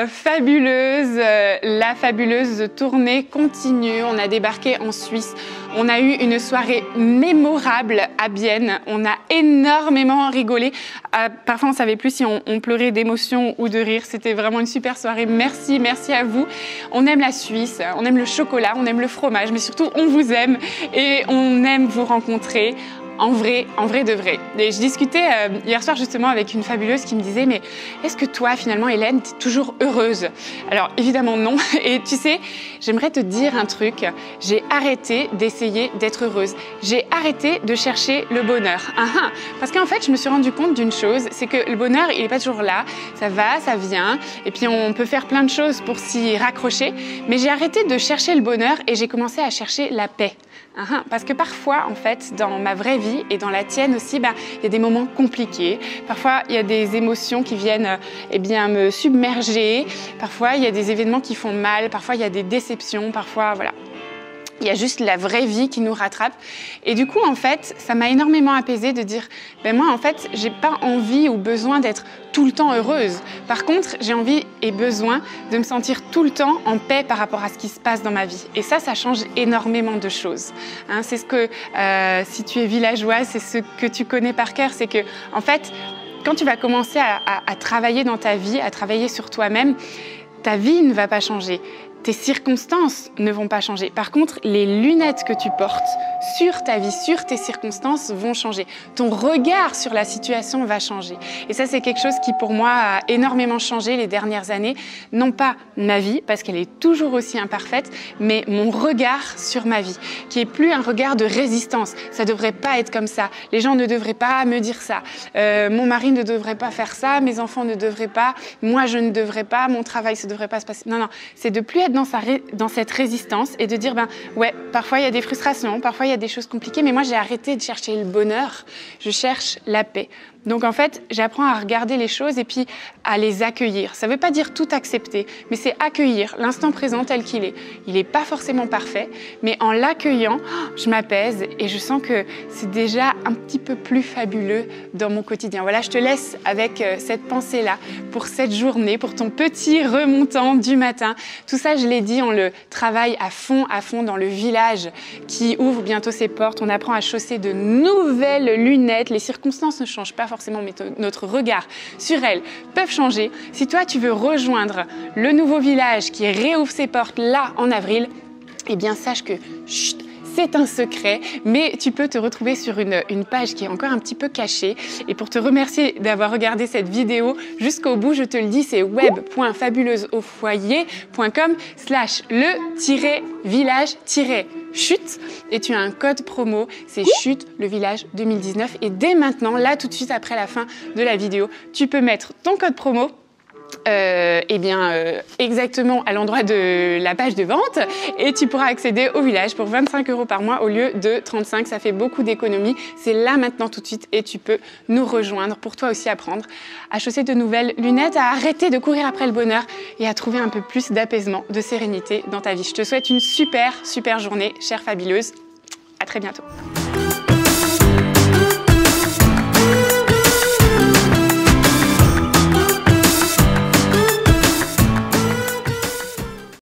fabuleuse, la fabuleuse tournée continue. On a débarqué en Suisse, on a eu une soirée mémorable à Bienne, on a énormément rigolé. Parfois on ne savait plus si on pleurait d'émotion ou de rire, c'était vraiment une super soirée. Merci, merci à vous. On aime la Suisse, on aime le chocolat, on aime le fromage, mais surtout on vous aime et on aime vous rencontrer. En vrai de vrai. Et je discutais hier soir justement avec une fabuleuse qui me disait « Mais est-ce que toi, finalement, Hélène, t'es toujours heureuse ?» Alors, évidemment non. Et tu sais, j'aimerais te dire un truc. J'ai arrêté d'essayer d'être heureuse. J'ai arrêté de chercher le bonheur. Parce qu'en fait, je me suis rendu compte d'une chose, c'est que le bonheur, il n'est pas toujours là. Ça va, ça vient. Et puis, on peut faire plein de choses pour s'y raccrocher. Mais j'ai arrêté de chercher le bonheur et j'ai commencé à chercher la paix. Parce que parfois, en fait, dans ma vraie vie et dans la tienne aussi, il y a des moments compliqués. Parfois, il y a des émotions qui viennent me submerger. Parfois, il y a des événements qui font mal. Parfois, il y a des déceptions. Parfois, voilà. Il y a juste la vraie vie qui nous rattrape. Et du coup, en fait, ça m'a énormément apaisée de dire, moi, en fait, j'ai pas envie ou besoin d'être tout le temps heureuse. Par contre, j'ai envie et besoin de me sentir tout le temps en paix par rapport à ce qui se passe dans ma vie. Et ça change énormément de choses. C'est ce que, si tu es villageoise, c'est ce que tu connais par cœur. C'est que, en fait, quand tu vas commencer à travailler dans ta vie, à travailler sur toi-même, ta vie ne va pas changer. Tes circonstances ne vont pas changer. Par contre, les lunettes que tu portes sur ta vie, sur tes circonstances vont changer. Ton regard sur la situation va changer. Et ça, c'est quelque chose qui, pour moi, a énormément changé les dernières années. Non pas ma vie, parce qu'elle est toujours aussi imparfaite, mais mon regard sur ma vie, qui est plus un regard de résistance. Ça devrait pas être comme ça. Les gens ne devraient pas me dire ça. Mon mari ne devrait pas faire ça. Mes enfants ne devraient pas. Moi, je ne devrais pas. Mon travail, ça devrait pas se passer. Non, c'est de plus être dans cette résistance et de dire, ouais, parfois il y a des frustrations, parfois il y a des choses compliquées, mais moi j'ai arrêté de chercher le bonheur, je cherche la paix. Donc en fait, j'apprends à regarder les choses et puis à les accueillir. Ça ne veut pas dire tout accepter, mais c'est accueillir l'instant présent tel qu'il est. Il n'est pas forcément parfait, mais en l'accueillant, je m'apaise et je sens que c'est déjà un petit peu plus fabuleux dans mon quotidien. Voilà, je te laisse avec cette pensée-là pour cette journée, pour ton petit remontant du matin. Tout ça, je l'ai dit, on le travaille à fond dans le village qui ouvre bientôt ses portes. On apprend à chausser de nouvelles lunettes. Les circonstances ne changent pas forcément, mais notre regard sur elles peuvent changer. Si toi, tu veux rejoindre le nouveau village qui réouvre ses portes là en avril, eh bien, sache que c'est un secret, mais tu peux te retrouver sur une page qui est encore un petit peu cachée. Et pour te remercier d'avoir regardé cette vidéo jusqu'au bout, je te le dis, c'est web.fabuleuseaufoyer.com/le-village-chute. Et tu as un code promo, c'est chute le village 2019. Et dès maintenant, là tout de suite après la fin de la vidéo, tu peux mettre ton code promo exactement à l'endroit de la page de vente et tu pourras accéder au village pour 25 € par mois au lieu de 35. Ça fait beaucoup d'économies. C'est là maintenant tout de suite et tu peux nous rejoindre pour toi aussi apprendre à chausser de nouvelles lunettes, à arrêter de courir après le bonheur et à trouver un peu plus d'apaisement, de sérénité dans ta vie. Je te souhaite une super journée, chère fabuleuse. À très bientôt.